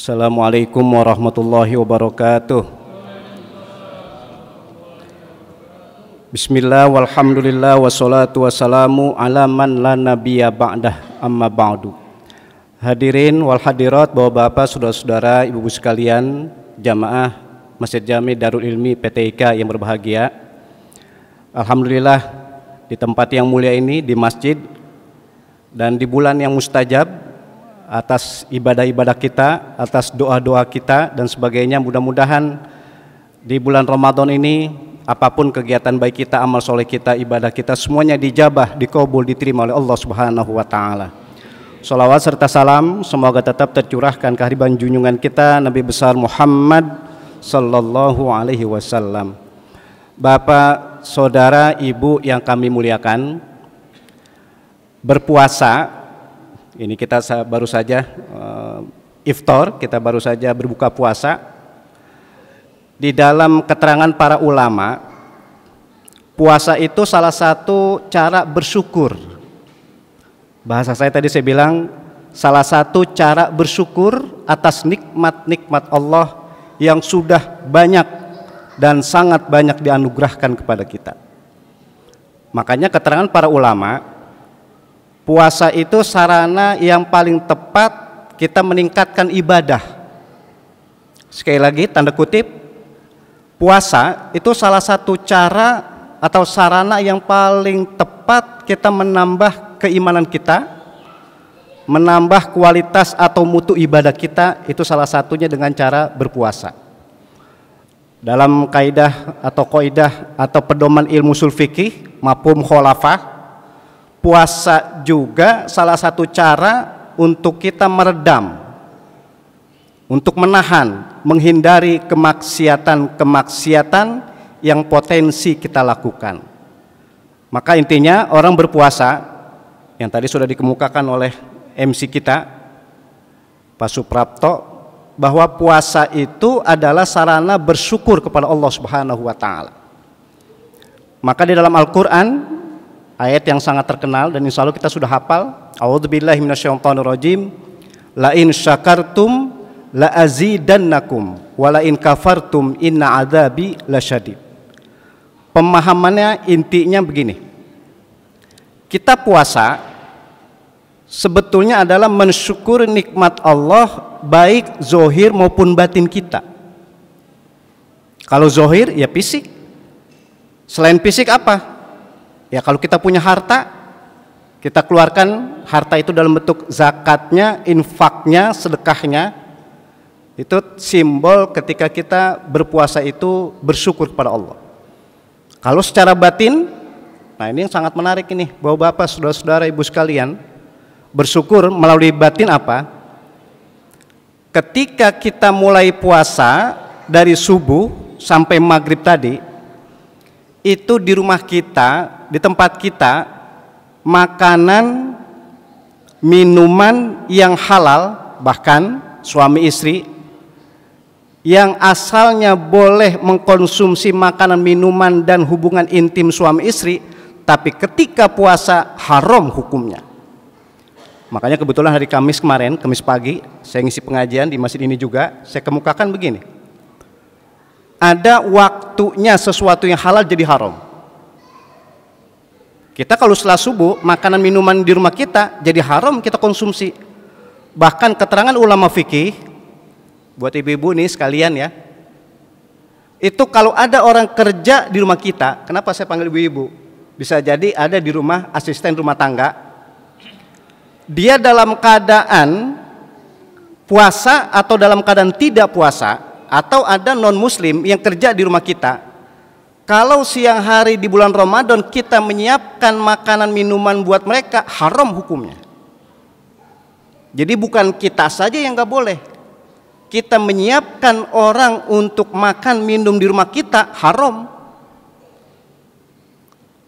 Assalamualaikum warahmatullahi wabarakatuh. Bismillah walhamdulillah wassalatu wassalamu ala man la nabiyya ba'dah amma ba'du. Hadirin wal hadirat, bapak-bapak, saudara-saudara, ibu-ibu sekalian, jamaah Masjid Jami Darul Ilmi PTIK yang berbahagia. Alhamdulillah di tempat yang mulia ini, di masjid, dan di bulan yang mustajab, atas ibadah-ibadah kita, atas doa-doa kita dan sebagainya, mudah-mudahan di bulan Ramadan ini apapun kegiatan baik kita, amal soleh kita, ibadah kita, semuanya dijabah, dikabul, diterima oleh Allah Subhanahu wa Ta'ala. Sholawat serta salam semoga tetap tercurahkan ke hadirat junjungan kita Nabi besar Muhammad sallallahu alaihi wasallam. Bapak, saudara, ibu yang kami muliakan, berpuasa ini kita baru saja iftar, kita baru saja berbuka puasa. Di dalam keterangan para ulama, puasa itu salah satu cara bersyukur. Bahasa saya tadi saya bilang salah satu cara bersyukur atas nikmat-nikmat Allah yang sudah banyak dan sangat banyak dianugerahkan kepada kita. Makanya keterangan para ulama, puasa itu sarana yang paling tepat kita meningkatkan ibadah. Sekali lagi tanda kutip, puasa itu salah satu cara atau sarana yang paling tepat kita menambah keimanan kita, menambah kualitas atau mutu ibadah kita, itu salah satunya dengan cara berpuasa. Dalam kaidah atau qaidah atau pedoman ilmu ushul fikih mafhum khalafah, puasa juga salah satu cara untuk kita meredam, untuk menahan, menghindari kemaksiatan-kemaksiatan yang potensi kita lakukan. Maka intinya orang berpuasa, yang tadi sudah dikemukakan oleh MC kita, Pak Suprapto, bahwa puasa itu adalah sarana bersyukur kepada Allah Subhanahu wa Ta'ala. Maka di dalam Al-Quran, ayat yang sangat terkenal dan insya Allah kita sudah hafal, a'udzubillahi minasyaitonirrajim, la in syakartum la azidannakum wa la in kafartum inna adzabi lasyadid. Pemahamannya intinya begini, kita puasa sebetulnya adalah mensyukur nikmat Allah baik zohir maupun batin kita. Kalau zohir ya fisik, selain fisik apa? Ya kalau kita punya harta, kita keluarkan harta itu dalam bentuk zakatnya, infaknya, sedekahnya. Itu simbol ketika kita berpuasa itu bersyukur kepada Allah. Kalau secara batin, nah ini yang sangat menarik ini, bahwa bapak, saudara-saudara, ibu sekalian, bersyukur melalui batin apa? Ketika kita mulai puasa dari subuh sampai maghrib tadi, itu di rumah kita, di tempat kita, makanan, minuman yang halal, bahkan suami istri yang asalnya boleh mengkonsumsi makanan, minuman, dan hubungan intim suami istri, tapi ketika puasa haram hukumnya. Makanya kebetulan hari Kamis kemarin, Kamis pagi, saya ngisi pengajian di masjid ini juga, saya kemukakan begini, ada waktunya sesuatu yang halal jadi haram. Kita kalau setelah subuh, makanan minuman di rumah kita jadi haram kita konsumsi. Bahkan keterangan ulama fikih, buat ibu-ibu nih sekalian ya, itu kalau ada orang kerja di rumah kita, kenapa saya panggil ibu-ibu? Bisa jadi ada di rumah asisten rumah tangga, dia dalam keadaan puasa atau dalam keadaan tidak puasa, atau ada non muslim yang kerja di rumah kita, kalau siang hari di bulan Ramadan kita menyiapkan makanan minuman buat mereka, haram hukumnya. Jadi bukan kita saja yang gak boleh, kita menyiapkan orang untuk makan minum di rumah kita haram.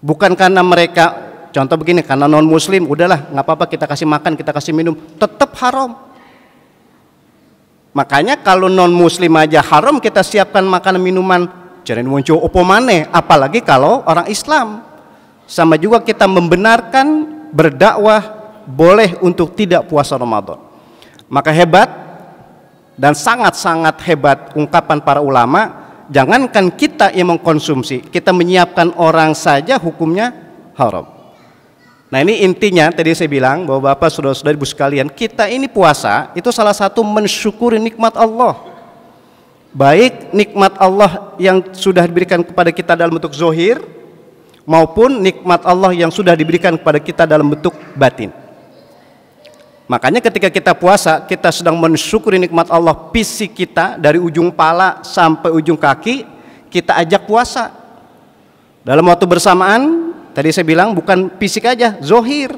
Bukan karena mereka, contoh begini, karena non muslim udahlah nggak apa-apa kita kasih makan, kita kasih minum, tetap haram. Makanya kalau non muslim aja haram kita siapkan makanan minuman, jangan muncul opo maneh, apalagi kalau orang Islam. Sama juga kita membenarkan berdakwah boleh untuk tidak puasa Ramadan. Maka hebat Dan sangat-sangat hebat ungkapan para ulama, jangankan kita yang mengkonsumsi, kita menyiapkan orang saja hukumnya haram. Nah ini intinya tadi saya bilang bahwa Bapak, saudara-saudara, ibu sekalian, kita ini puasa itu salah satu mensyukuri nikmat Allah. Baik nikmat Allah yang sudah diberikan kepada kita dalam bentuk zohir, maupun nikmat Allah yang sudah diberikan kepada kita dalam bentuk batin. Makanya ketika kita puasa, kita sedang mensyukuri nikmat Allah. Fisik kita dari ujung pala sampai ujung kaki kita ajak puasa. Dalam waktu bersamaan, tadi saya bilang bukan fisik aja, zohir.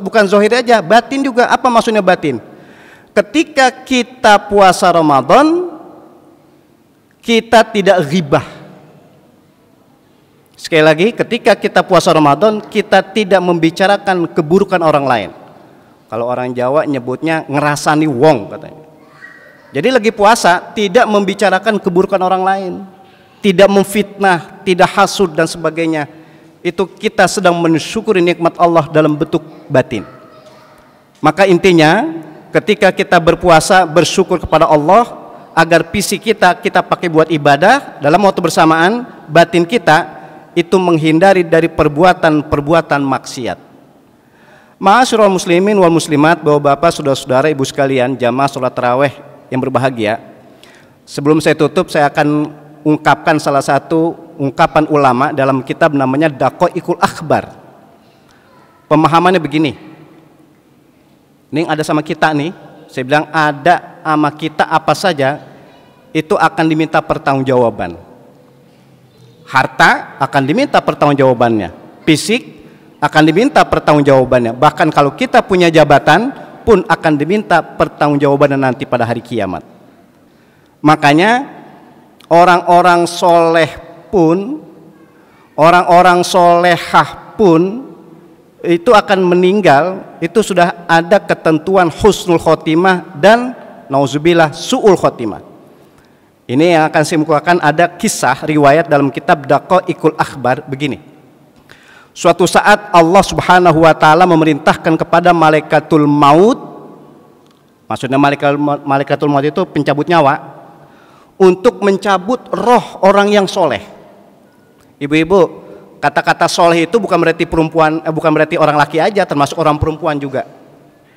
Bukan zohir aja, batin juga. Apa maksudnya batin? Ketika kita puasa Ramadan, kita tidak ghibah. Sekali lagi, ketika kita puasa Ramadan, kita tidak membicarakan keburukan orang lain. Kalau orang Jawa nyebutnya ngerasani wong katanya. Jadi lagi puasa tidak membicarakan keburukan orang lain, tidak memfitnah, tidak hasud dan sebagainya. Itu kita sedang mensyukuri nikmat Allah dalam bentuk batin. Maka intinya ketika kita berpuasa bersyukur kepada Allah agar fisik kita pakai buat ibadah, dalam waktu bersamaan batin kita itu menghindari dari perbuatan-perbuatan maksiat. Ma'asyiral muslimin wal muslimat, bahwa Bapak, saudara-saudara, ibu sekalian, jamaah sholat tarawih yang berbahagia. Sebelum saya tutup, saya akan ungkapkan salah satu ungkapan ulama dalam kitab namanya Daqaiqul Akhbar. Pemahamannya begini. Ini ada sama kita nih, saya bilang ada sama kita apa saja itu akan diminta pertanggungjawaban. Harta akan diminta pertanggungjawabannya, fisik akan diminta pertanggungjawabannya, bahkan kalau kita punya jabatan pun akan diminta pertanggungjawabannya nanti pada hari kiamat. Makanya orang-orang soleh pun, orang-orang solehah pun itu akan meninggal, itu sudah ada ketentuan husnul khotimah dan nauzubillah su'ul khotimah. Ini yang akan saya mukakan, ada kisah riwayat dalam kitab Daqaiqul Akhbar begini. Suatu saat Allah Subhanahu wa taala memerintahkan kepada malaikatul maut, maksudnya malaikatul maut itu pencabut nyawa, untuk mencabut roh orang yang soleh. Ibu-ibu, kata-kata soleh itu bukan berarti perempuan, bukan berarti orang laki aja, termasuk orang perempuan juga.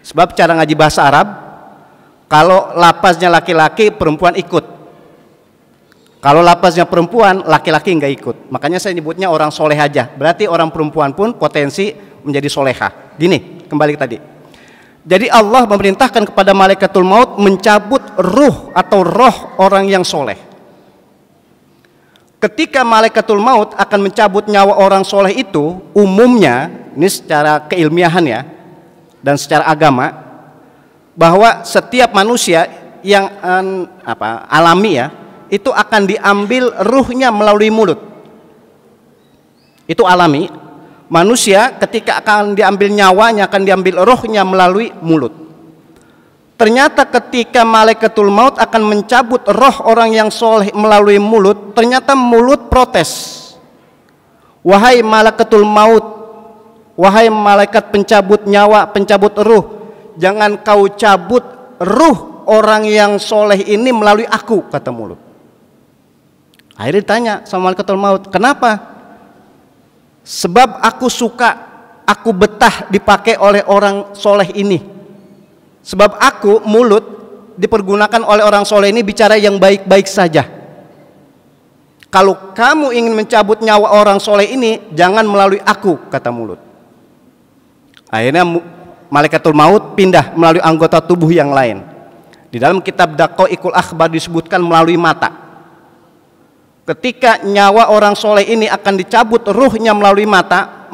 Sebab cara ngaji bahasa Arab, kalau lapaznya laki-laki, perempuan ikut. Kalau lapaznya perempuan, laki-laki nggak ikut. Makanya saya nyebutnya orang soleh aja. Berarti orang perempuan pun potensi menjadi soleha. Gini, kembali tadi. Jadi Allah memerintahkan kepada malaikatul maut mencabut ruh atau roh orang yang soleh. Ketika malaikatul maut akan mencabut nyawa orang soleh itu, umumnya, ini secara keilmiahan ya, dan secara agama, bahwa setiap manusia yang alami ya, itu akan diambil ruhnya melalui mulut. Itu alami. Manusia ketika akan diambil nyawanya, akan diambil ruhnya melalui mulut. Ternyata ketika malaikatul maut akan mencabut roh orang yang soleh melalui mulut, ternyata mulut protes. Wahai malaikatul maut, wahai malaikat pencabut nyawa, pencabut ruh, jangan kau cabut ruh orang yang soleh ini melalui aku, kata mulut. Akhirnya ditanya sama malaikatul maut, kenapa? Sebab aku suka, aku betah dipakai oleh orang soleh ini. Sebab aku, mulut, dipergunakan oleh orang soleh ini bicara yang baik-baik saja. Kalau kamu ingin mencabut nyawa orang soleh ini, jangan melalui aku, kata mulut. Akhirnya malaikatul maut pindah melalui anggota tubuh yang lain. Di dalam kitab Daqaiqul Akhbar disebutkan melalui mata. Ketika nyawa orang soleh ini akan dicabut ruhnya melalui mata,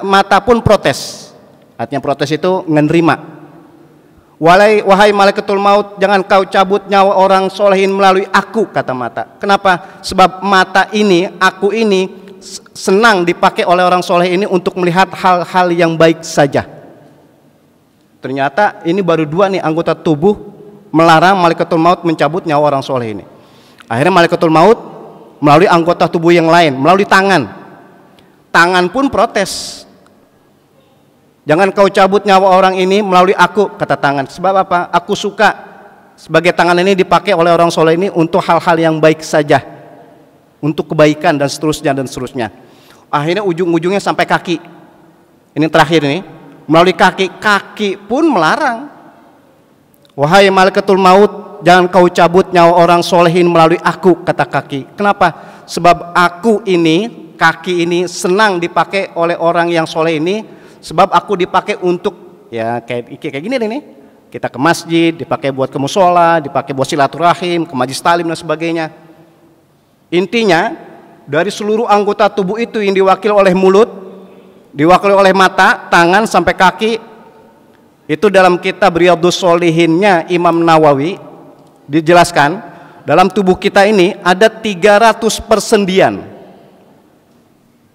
mata pun protes. Artinya protes itu menerima. Wahai malaikatul maut, jangan kau cabut nyawa orang solehin melalui aku, kata mata. Kenapa? Sebab mata ini, aku ini senang dipakai oleh orang soleh ini untuk melihat hal-hal yang baik saja. Ternyata ini baru dua nih anggota tubuh melarang malaikatul maut mencabut nyawa orang soleh ini. Akhirnya malaikatul maut melalui anggota tubuh yang lain, melalui tangan. Tangan pun protes. Jangan kau cabut nyawa orang ini melalui aku, kata tangan. Sebab apa? Aku suka sebagai tangan ini dipakai oleh orang soleh ini untuk hal-hal yang baik saja, untuk kebaikan dan seterusnya dan seterusnya. Akhirnya ujung-ujungnya sampai kaki. Ini terakhir ini, melalui kaki pun melarang. Wahai malaikatul maut, jangan kau cabut nyawa orang solehin melalui aku, kata kaki. Kenapa? Sebab aku ini, kaki ini senang dipakai oleh orang yang soleh ini, sebab aku dipakai untuk ya kayak gini nih. Kita ke masjid, dipakai buat ke musola, dipakai buat silaturahim, ke majlis talim dan sebagainya. Intinya dari seluruh anggota tubuh itu yang diwakili oleh mulut, diwakili oleh mata, tangan sampai kaki, itu dalam kitab Riyadhus Shalihinnya Imam Nawawi dijelaskan, dalam tubuh kita ini ada 300 persendian.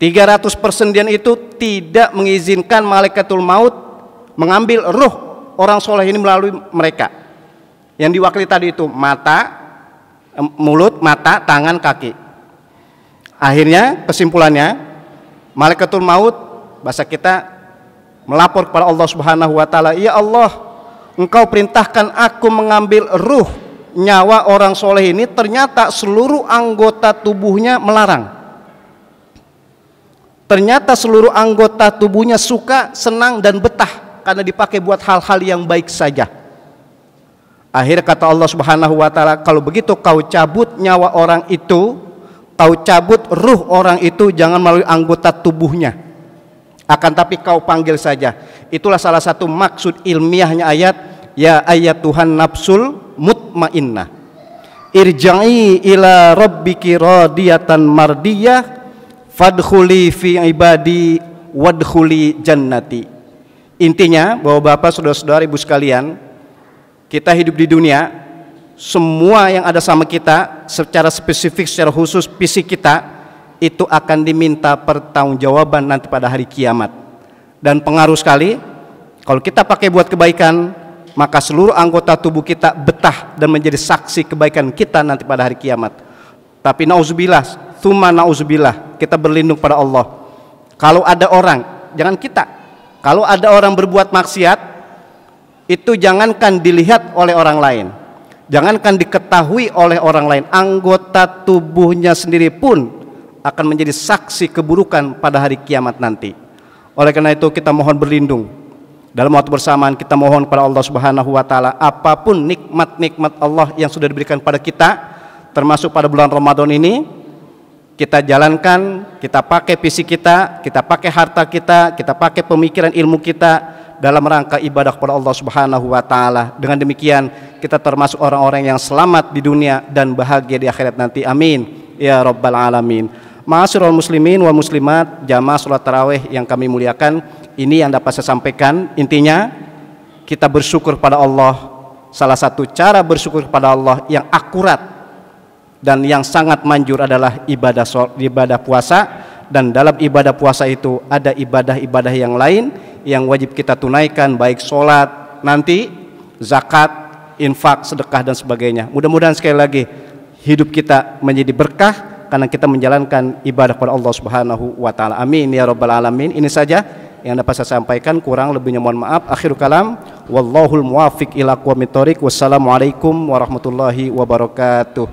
300 persendian itu tidak mengizinkan malaikatul maut mengambil ruh orang soleh ini melalui mereka. Yang diwakili tadi itu mata, mulut, mata, tangan, kaki. Akhirnya kesimpulannya, malaikatul maut bahasa kita melapor kepada Allah Subhanahu wa taala, "Ya Allah, Engkau perintahkan aku mengambil ruh nyawa orang soleh ini, ternyata seluruh anggota tubuhnya melarang. Ternyata seluruh anggota tubuhnya suka, senang dan betah karena dipakai buat hal-hal yang baik saja." Akhirnya kata Allah Subhanahu wa taala, "Kalau begitu kau cabut nyawa orang itu, kau cabut ruh orang itu, jangan melalui anggota tubuhnya, akan tapi kau panggil saja." Itulah salah satu maksud ilmiahnya ayat, ya ayat Tuhan nafsul mutmainnah, irja'i ila rabbiki radiyatan mardiyah fadkhuli fi ibadi wadkhuli jannati. Intinya bahwa Bapak, saudara-saudara, ibu sekalian, kita hidup di dunia, semua yang ada sama kita secara spesifik, secara khusus fisik kita itu akan diminta pertanggungjawaban nanti pada hari kiamat. Dan pengaruh sekali kalau kita pakai buat kebaikan, maka seluruh anggota tubuh kita betah dan menjadi saksi kebaikan kita nanti pada hari kiamat. Tapi nauzubillah, tsumma nauzubillah, kita berlindung pada Allah. Kalau ada orang, jangan kita, kalau ada orang berbuat maksiat, itu jangankan dilihat oleh orang lain, jangankan diketahui oleh orang lain, anggota tubuhnya sendiri pun akan menjadi saksi keburukan pada hari kiamat nanti. Oleh karena itu kita mohon berlindung. Dalam waktu bersamaan kita mohon kepada Allah Subhanahu wa taala, apapun nikmat-nikmat Allah yang sudah diberikan pada kita, termasuk pada bulan Ramadan ini, kita jalankan, kita pakai fisik kita pakai harta kita pakai pemikiran ilmu kita dalam rangka ibadah kepada Allah Subhanahu wa taala. Dengan demikian kita termasuk orang-orang yang selamat di dunia dan bahagia di akhirat nanti. Amin ya rabbal alamin. Ma'asyiral muslimin wal muslimat, jamaah salat tarawih yang kami muliakan, ini yang dapat saya sampaikan. Intinya kita bersyukur pada Allah. Salah satu cara bersyukur kepada Allah yang akurat dan yang sangat manjur adalah ibadah puasa. Dan dalam ibadah puasa itu ada ibadah-ibadah yang lain yang wajib kita tunaikan, baik sholat nanti, zakat, infak, sedekah dan sebagainya. Mudah-mudahan sekali lagi hidup kita menjadi berkah karena kita menjalankan ibadah kepada Allah Subhanahu wa taala. Amin ya rabbal alamin. Ini saja yang dapat saya sampaikan, kurang lebihnya mohon maaf. Akhirul kalam, wallahul muwaffiq ila aqwamit thoriq. Wassalamualaikum warahmatullahi wabarakatuh.